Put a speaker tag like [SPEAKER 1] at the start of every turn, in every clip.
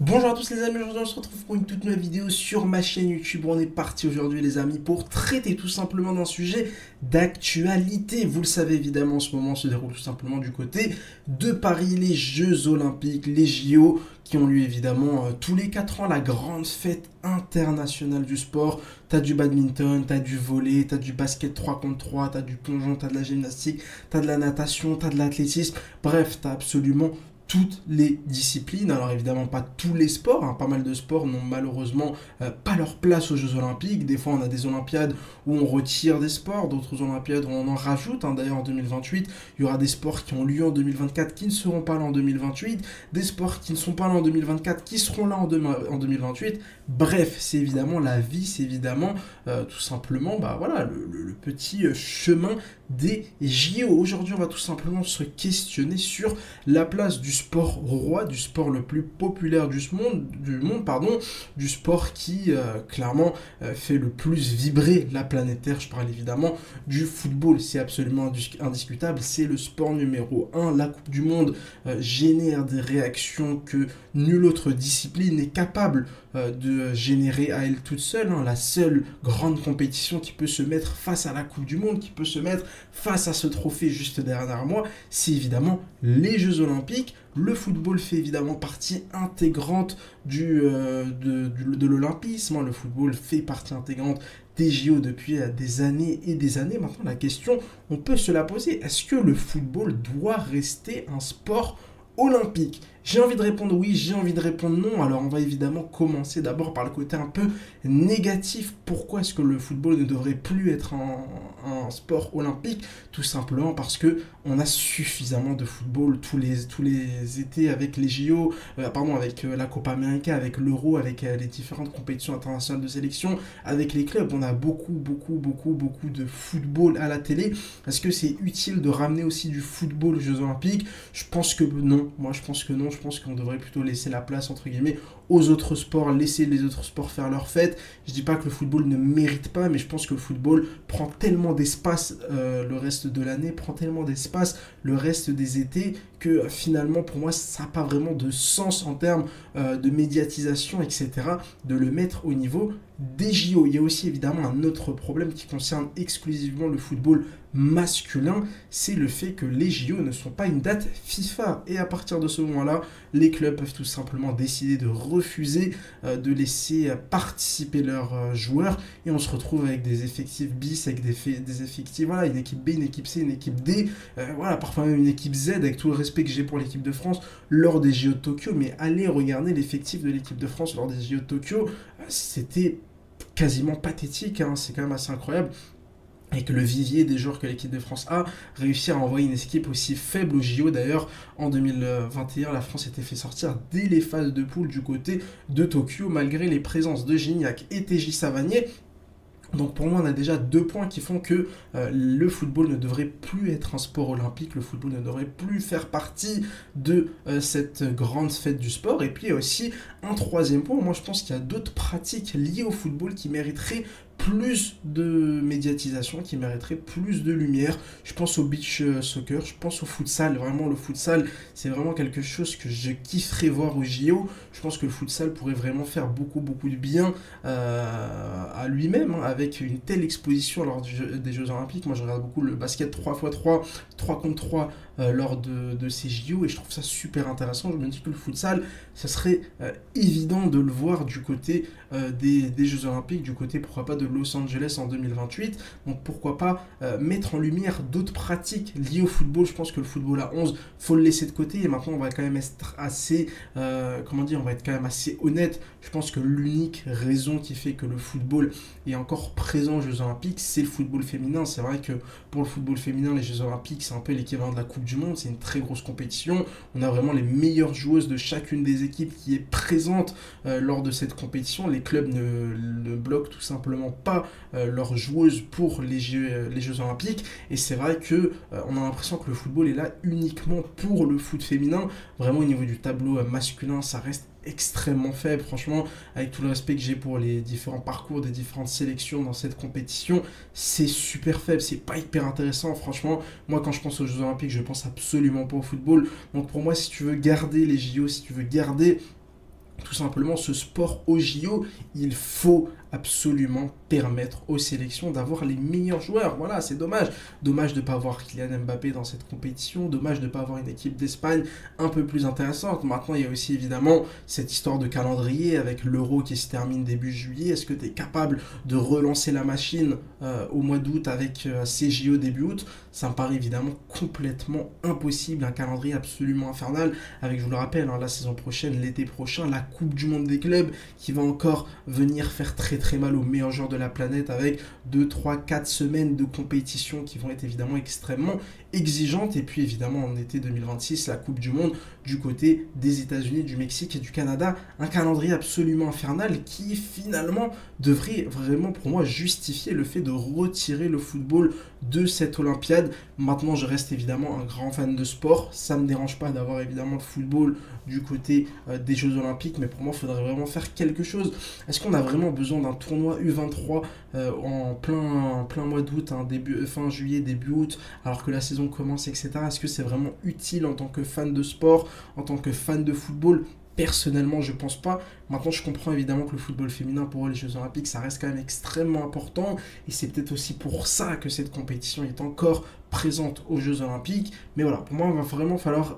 [SPEAKER 1] Bonjour à tous les amis, aujourd'hui on se retrouve pour une toute nouvelle vidéo sur ma chaîne YouTube. On est parti aujourd'hui les amis pour traiter tout simplement d'un sujet d'actualité. Vous le savez évidemment, en ce moment se déroule tout simplement du côté de Paris les Jeux Olympiques, les JO qui ont lieu évidemment tous les 4 ans, la grande fête internationale du sport. T'as du badminton, t'as du volley, t'as du basket 3 contre 3, t'as du plongeon, t'as de la gymnastique, t'as de la natation, t'as de l'athlétisme. Bref, t'as absolument toutes les disciplines. Alors évidemment pas tous les sports, hein. Pas mal de sports n'ont malheureusement pas leur place aux Jeux Olympiques. Des fois on a des Olympiades où on retire des sports, d'autres Olympiades où on en rajoute, hein. D'ailleurs en 2028, il y aura des sports qui ont lieu en 2024 qui ne seront pas là en 2028, des sports qui ne sont pas là en 2024 qui seront là en 2028. Bref, c'est évidemment la vie, c'est évidemment tout simplement voilà, le petit chemin des JO. Aujourd'hui on va tout simplement se questionner sur la place du sport roi, du sport le plus populaire du monde, du sport qui clairement fait le plus vibrer la planète Terre. Je parle évidemment du football, c'est absolument indiscutable, c'est le sport numéro 1. La Coupe du Monde génère des réactions que nulle autre discipline n'est capable de générer à elle toute seule, hein. La seule grande compétition qui peut se mettre face à la Coupe du Monde, qui peut se mettre face à ce trophée juste derrière moi, c'est évidemment les Jeux Olympiques. Le football fait évidemment partie intégrante de l'olympisme, hein. Le football fait partie intégrante des JO depuis des années et des années. Maintenant, la question, on peut se la poser. Est-ce que le football doit rester un sport olympique? J'ai envie de répondre oui, j'ai envie de répondre non. Alors on va évidemment commencer d'abord par le côté un peu négatif. Pourquoi est-ce que le football ne devrait plus être un sport olympique? Tout simplement parce que on a suffisamment de football tous les étés avec les JO, avec la Copa América, avec l'Euro, avec les différentes compétitions internationales de sélection, avec les clubs. On a beaucoup de football à la télé. Est-ce que c'est utile de ramener aussi du football aux Jeux Olympiques? Je pense que non. Moi je pense que non. Je pense qu'on devrait plutôt laisser la place, entre guillemets, aux autres sports, laisser les autres sports faire leur fête. Je dis pas que le football ne mérite pas, mais je pense que le football prend tellement d'espace le reste de l'année, prend tellement d'espace le reste des étés, que finalement, pour moi, ça n'a pas vraiment de sens en termes de médiatisation, etc., de le mettre au niveau des JO. Il y a aussi évidemment un autre problème qui concerne exclusivement le football masculin, c'est le fait que les JO ne sont pas une date FIFA. Et à partir de ce moment-là, les clubs peuvent tout simplement décider de refuser de laisser participer leurs joueurs, et on se retrouve avec des effectifs bis, avec des effectifs, voilà, une équipe B, une équipe C, une équipe D, voilà, parfois même une équipe Z, avec tout le respect que j'ai pour l'équipe de France lors des JO de Tokyo. Mais allez regarder l'effectif de l'équipe de France lors des JO de Tokyo, c'était quasiment pathétique, hein. C'est quand même assez incroyable. Avec le vivier des joueurs que l'équipe de France a, réussir à envoyer une équipe aussi faible au JO. D'ailleurs, en 2021, la France était fait sortir dès les phases de poule du côté de Tokyo, malgré les présences de Gignac et TJ Savanier. Donc pour moi, on a déjà 2 points qui font que le football ne devrait plus être un sport olympique, le football ne devrait plus faire partie de cette grande fête du sport. Et puis il y a aussi un troisième point, moi je pense qu'il y a d'autres pratiques liées au football qui mériteraient plus de médiatisation, qui mériterait plus de lumière. Je pense au beach soccer, je pense au futsal. Vraiment, le futsal, c'est vraiment quelque chose que je kifferais voir au JO. Je pense que le futsal pourrait vraiment faire beaucoup de bien à lui-même, hein, avec une telle exposition lors des Jeux Olympiques. Moi, je regarde beaucoup le basket 3x3, 3 contre 3 lors de ces JO, et je trouve ça super intéressant. Je me dis que le futsal, ça serait évident de le voir du côté des Jeux Olympiques, du côté pourquoi pas de Los Angeles en 2028. Donc pourquoi pas mettre en lumière d'autres pratiques liées au football. Je pense que le football à 11, faut le laisser de côté, et maintenant on va quand même être assez on va être quand même assez honnête. Je pense que l'unique raison qui fait que le football est encore présent aux Jeux Olympiques, c'est le football féminin. C'est vrai que pour le football féminin, les Jeux Olympiques, c'est un peu l'équivalent de la Coupe du Monde. C'est une très grosse compétition. On a vraiment les meilleures joueuses de chacune des équipes qui est présente lors de cette compétition. Les clubs ne bloquent tout simplement pas leurs joueuses pour les Jeux Olympiques. Et c'est vrai que on a l'impression que le football est là uniquement pour le foot féminin. Vraiment, au niveau du tableau masculin, ça reste extrêmement faible. Franchement, avec tout le respect que j'ai pour les différents parcours des différentes sélections dans cette compétition, c'est super faible, c'est pas hyper intéressant. Franchement, moi quand je pense aux Jeux Olympiques, je pense absolument pas au football. Donc pour moi, si tu veux garder les JO, si tu veux garder tout simplement ce sport au JO, il faut absolument permettre aux sélections d'avoir les meilleurs joueurs. Voilà, c'est dommage. Dommage de ne pas avoir Kylian Mbappé dans cette compétition, dommage de ne pas avoir une équipe d'Espagne un peu plus intéressante. Maintenant, il y a aussi évidemment cette histoire de calendrier avec l'Euro qui se termine début juillet. Est-ce que tu es capable de relancer la machine au mois d'août avec ces JO début août? Ça me paraît évidemment complètement impossible, un calendrier absolument infernal avec, je vous le rappelle, hein, la saison prochaine, l'été prochain, la Coupe du Monde des clubs qui va encore venir faire très mal aux meilleurs joueurs de la planète avec 2, 3, 4 semaines de compétition qui vont être évidemment extrêmement exigeantes. Et puis évidemment en été 2026, la Coupe du Monde du côté des États-Unis, du Mexique et du Canada. Un calendrier absolument infernal qui finalement devrait vraiment pour moi justifier le fait de retirer le football de cette Olympiade. Maintenant, je reste évidemment un grand fan de sport. Ça ne me dérange pas d'avoir évidemment le football du côté des Jeux Olympiques, mais pour moi, il faudrait vraiment faire quelque chose. Est-ce qu'on a vraiment besoin d'un tournoi U23 en plein mois d'août, hein, fin juillet, début août, alors que la saison commence, etc. Est-ce que c'est vraiment utile en tant que fan de sport, en tant que fan de football? Personnellement, je pense pas. Maintenant, je comprends évidemment que le football féminin, pour les Jeux Olympiques, ça reste quand même extrêmement important. Et c'est peut-être aussi pour ça que cette compétition est encore présente aux Jeux Olympiques. Mais voilà, pour moi, il va vraiment falloir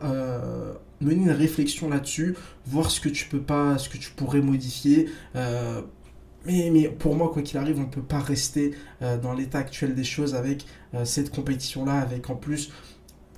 [SPEAKER 1] mener une réflexion là-dessus, voir ce que tu peux pas, ce que tu pourrais modifier. Mais pour moi, quoi qu'il arrive, on ne peut pas rester dans l'état actuel des choses avec cette compétition-là, avec en plus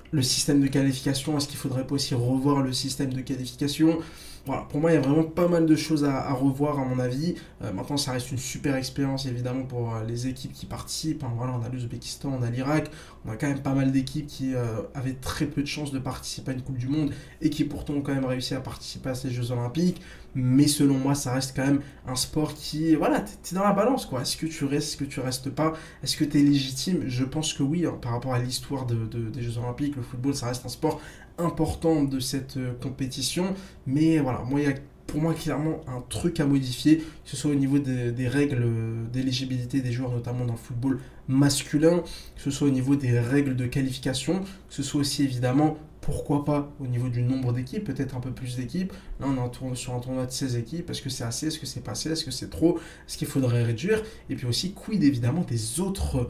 [SPEAKER 1] le système de qualification. Est-ce qu'il ne faudrait pas aussi revoir le système de qualification? Voilà, pour moi, il y a vraiment pas mal de choses à revoir à mon avis. Maintenant, ça reste une super expérience évidemment pour les équipes qui participent. Hein. Voilà, on a l'Ouzbékistan, on a l'Irak. On a quand même pas mal d'équipes qui avaient très peu de chances de participer à une Coupe du Monde et qui pourtant ont quand même réussi à participer à ces Jeux Olympiques. Mais selon moi, ça reste quand même un sport qui, voilà, t'es dans la balance, quoi. Est-ce que tu restes, est-ce que tu restes pas? Est-ce que t'es légitime? Je pense que oui, hein, par rapport à l'histoire des Jeux Olympiques, le football, ça reste un sport important de cette compétition. Mais voilà, moi, il y a pour moi clairement un truc à modifier, que ce soit au niveau des règles d'éligibilité des joueurs, notamment dans le football masculin, que ce soit au niveau des règles de qualification, que ce soit aussi évidemment, pourquoi pas, au niveau du nombre d'équipes, peut-être un peu plus d'équipes. Là, on est sur un tournoi de 16 équipes. Est-ce que c'est assez? Est-ce que c'est pas assez? Est-ce que c'est trop? Est-ce qu'il faudrait réduire? Et puis aussi, quid évidemment des autres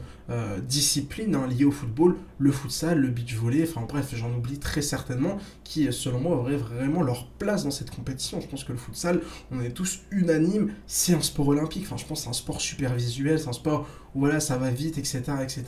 [SPEAKER 1] disciplines hein, liées au football, le futsal, le beach volley, enfin bref, j'en oublie très certainement, qui selon moi auraient vraiment leur place dans cette compétition. Je pense que le futsal, on est tous unanimes, c'est un sport olympique. Enfin, je pense que c'est un sport super visuel, c'est un sport où voilà, ça va vite, etc., etc.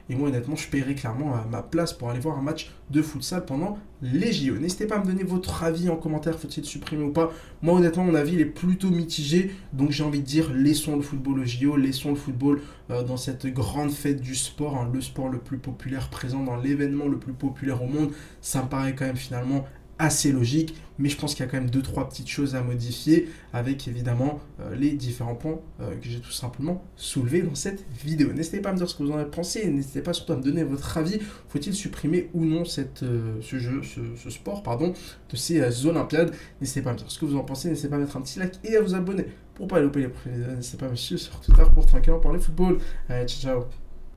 [SPEAKER 1] Et moi, honnêtement, je paierais clairement ma place pour aller voir un match de futsal pendant les JO. N'hésitez pas à me donner votre avis en commentaire, faut-il supprimer ou pas. Moi, honnêtement, mon avis il est plutôt mitigé, donc j'ai envie de dire, laissons le football aux JO, laissons le football dans cette grande fête du sport, hein, le sport le plus populaire présent dans l'événement le plus populaire au monde. Ça me paraît quand même finalement assez logique, mais je pense qu'il y a quand même 2-3 petites choses à modifier avec évidemment les différents points que j'ai tout simplement soulevés dans cette vidéo. N'hésitez pas à me dire ce que vous en avez pensé, n'hésitez pas surtout à me donner votre avis. Faut-il supprimer ou non ce sport de ces Olympiades? N'hésitez pas à me dire ce que vous en pensez, n'hésitez pas à mettre un petit like et à vous abonner pour ne pas louper les prochaines vidéos. N'hésitez pas à me suivre sur Twitter pour tranquillement parler football. Allez, ciao ciao.